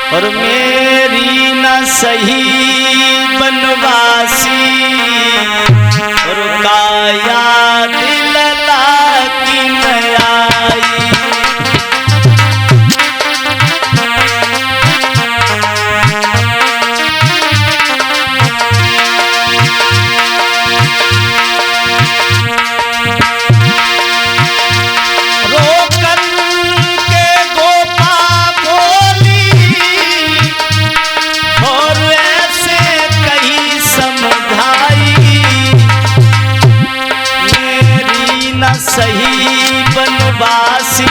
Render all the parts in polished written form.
और मेरी न सही बनवासी और काया दिलला की नयाई। सही बनवासी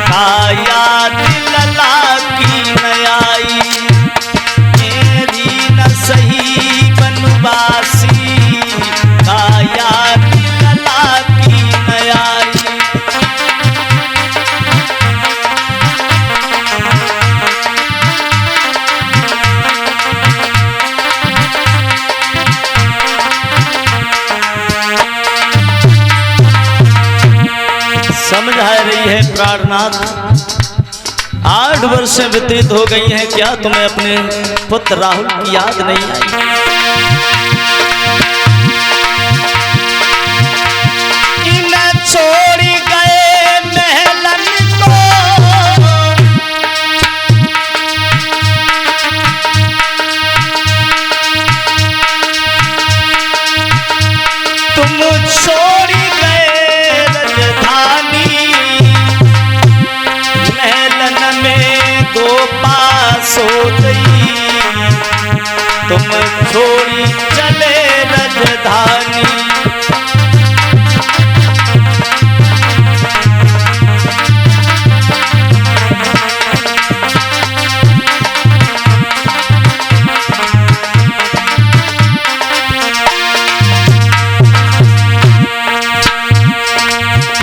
काया दिलला की नयाई। मेरी न सही बनवासी काया दिलला की नयाई। समझा रही है प्राणनाथ, 8 वर्ष व्यतीत हो गई हैं, क्या तुम्हें अपने पुत्र राहुल की याद नहीं आई? इन्हें छोड़ गए महलन को तुम छोड़ गए महलन में गोपा सो गई। तुम छोड़ी चले राजधानी।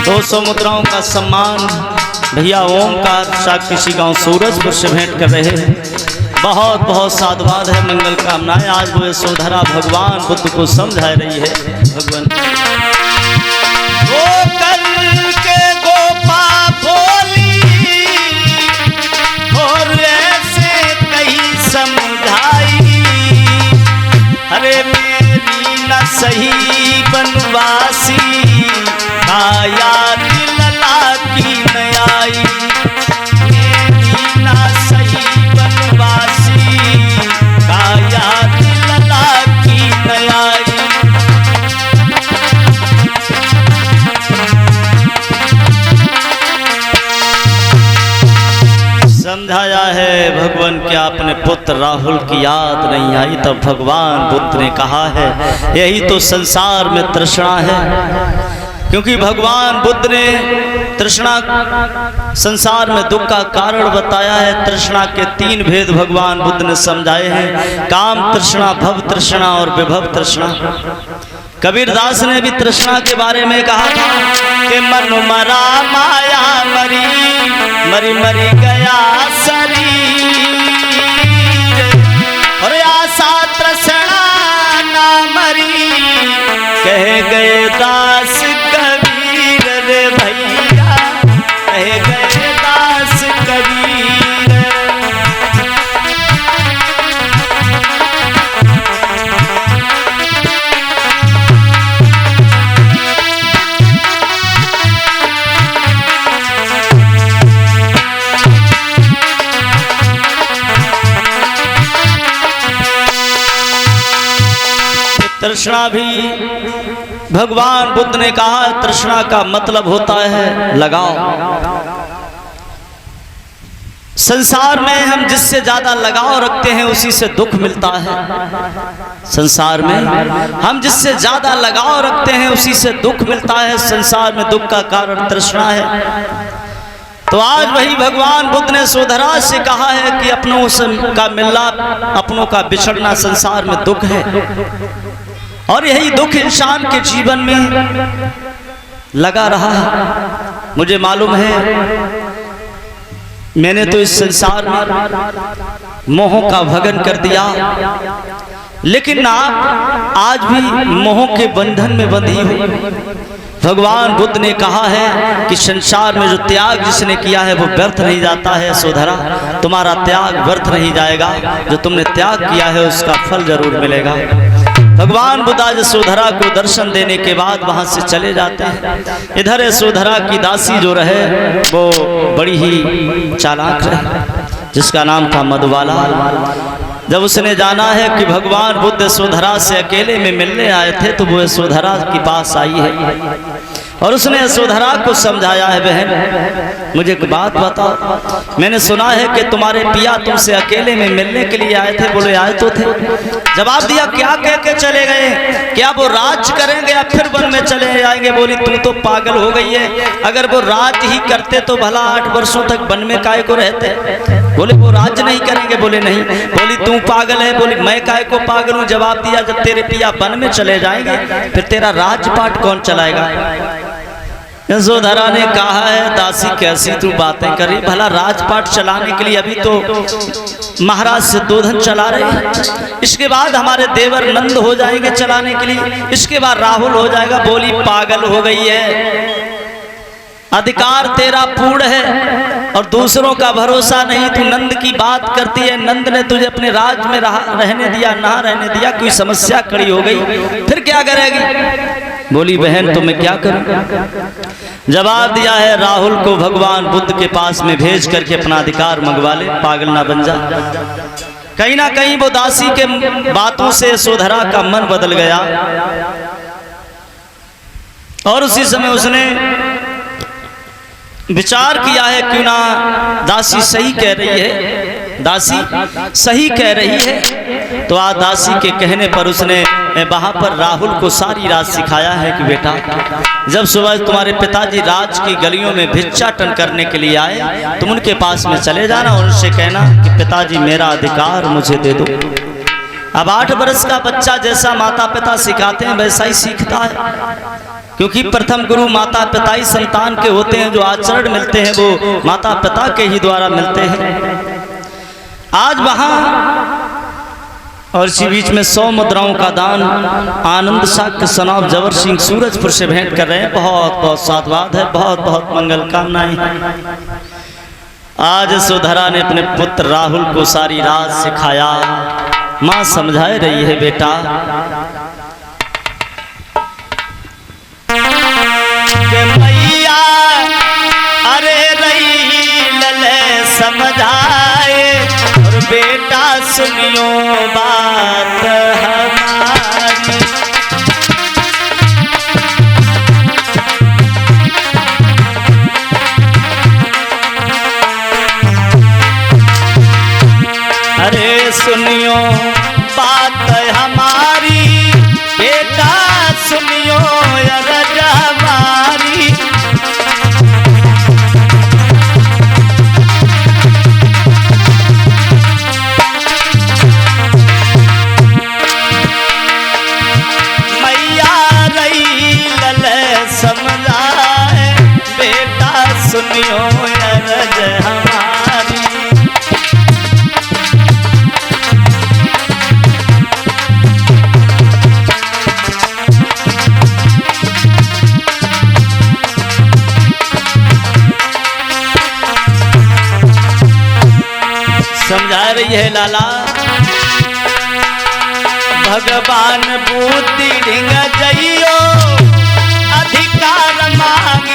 दो 200 मुद्राओं का सम्मान भैया ओमकार साक्षी गांव सूरजपुर से भेंट कर रहे हैं। बहुत बहुत साधुवाद है, मंगल कामनाएं। आज वो यशोधरा भगवान बुद्ध को समझा रही है। भगवान वो कल के गोपा भोली और ऐसे कहीं समझाई। अरे मेरी न सही बनवासी काया दिलला की नयाई। मेरी न सही बनवासी काया दिलला की नयाई। समझाया है भगवान क्या अपने पुत्र राहुल की याद नहीं आई। तब भगवान बुद्ध ने कहा है यही तो संसार में तृष्णा है। क्योंकि भगवान बुद्ध ने तृष्णा संसार में दुख का कारण बताया है। तृष्णा के 3 भेद भगवान बुद्ध ने समझाए हैं, काम तृष्णा, भव तृष्णा और विभव तृष्णा। कबीरदास ने भी तृष्णा के बारे में कहा था कि मन मरा माया मरी, मरी मरी गया शरीर और आशा तृष्णा ना मरी। कह गए दास कबीर रे भैया, कह गए दास कबीर। तृष्णा भी भगवान बुद्ध ने कहा तृष्णा का मतलब होता है लगाव। संसार में हम जिससे ज्यादा लगाव रखते हैं उसी से दुख मिलता है। संसार में हम जिससे ज्यादा लगाव रखते हैं उसी से दुख मिलता है। संसार में दुख का कारण तृष्णा है। तो आज वही भगवान बुद्ध ने यशोधरा से कहा है कि अपनों का मिलना, अपनों का बिछड़ना संसार में दुख है। और यही दुख इंसान के जीवन में लगा रहा है। मुझे मालूम है मैंने तो इस संसार में मोह का भगन कर दिया, लेकिन आप आज भी मोह के बंधन में बंधी हो। भगवान बुद्ध ने कहा है कि संसार में जो त्याग जिसने किया है वो व्यर्थ नहीं जाता है। यशोधरा तुम्हारा त्याग व्यर्थ नहीं जाएगा, जो तुमने त्याग किया है उसका फल जरूर मिलेगा। भगवान बुद्ध यशोधरा को दर्शन देने के बाद वहां से चले जाते हैं। इधर यशोधरा की दासी जो रहे वो बड़ी ही चालाक रहे, जिसका नाम था मधुबाला। जब उसने जाना है कि भगवान बुद्ध यशोधरा से अकेले में मिलने आए थे, तो वो यशोधरा के पास आई है और उसने यशोधरा को समझाया है, बहन मुझे एक बात बताओ, मैंने सुना है कि तुम्हारे पिया तुमसे अकेले में मिलने के लिए आए थे। बोले आए तो थे। जवाब दिया क्या कह के चले गए, क्या वो राज करेंगे या फिर वन में चले जाएंगे। बोली तू तो पागल हो गई है, अगर वो राज ही करते तो भला 8 वर्षों तक वन में काहे को रहते। बोले वो राज नहीं करेंगे। बोले नहीं। बोली तू पागल है। बोली मैं काहे को पागल हूँ। जवाब दिया जब तेरे पिया वन में चले जाएंगे फिर तेरा राजपाट कौन चलाएगा। यशोधरा ने कहा है दासी कैसी तू बातें करी, भला राजपाट चलाने के लिए अभी तो महाराज सिद्धोधन चला रहे हैं, इसके बाद हमारे देवर नंद हो जाएंगे चलाने के लिए, इसके बाद राहुल हो जाएगा। बोली पागल हो गई है, अधिकार तेरा पूर्ण है और दूसरों का भरोसा नहीं। तू नंद की बात करती है, नंद ने तुझे अपने राज में रहने दिया ना रहने दिया, कोई समस्या खड़ी हो गई फिर क्या करेगी। बोली बहन तो मैं क्या करूं। जवाब दिया है राहुल को भगवान बुद्ध के पास में भेज करके अपना अधिकार मंगवा ले, पागल ना बन जा। कहीं ना कहीं वो दासी के बातों से यशोधरा का मन बदल गया और उसी समय उसने विचार किया है क्यों ना दासी सही कह रही है, दासी सही कह रही है। तो आज दासी के कहने पर उसने वहां पर राहुल को सारी रात सिखाया है कि बेटा जब सुबह तुम्हारे पिताजी राज की गलियों में भिक्षाटन करने के लिए आए तुम उनके पास में चले जाना और उनसे कहना कि पिताजी मेरा अधिकार मुझे दे दो। अब 8 वर्ष का बच्चा जैसा माता पिता सिखाते हैं वैसा ही सीखता है, क्योंकि प्रथम गुरु माता पिता ही संतान के होते हैं। जो आचरण मिलते हैं वो माता पिता के ही द्वारा मिलते हैं। आज वहां और इसी बीच में 100 मुद्राओं का दान आनंद साक्य सनाब जवर सिंह सूरजपुर से भेंट कर रहे हैं। बहुत बहुत साधुवाद है, बहुत बहुत मंगल कामनाएं। आज यशोधरा ने अपने पुत्र राहुल को सारी रात सिखाया, माँ समझा रही है बेटा मैया अरे रही लले समझाए और बेटा सुनियो बात हमारी। अरे सुनियो बात हमारी, बेटा सुनियो अरज हमारी। मैया रही लले समझाए, बेटा सुनियो अरज हमारी। समझा रही है लाला भगवान बुद्धि ढिंग जइयो अधिकार मांग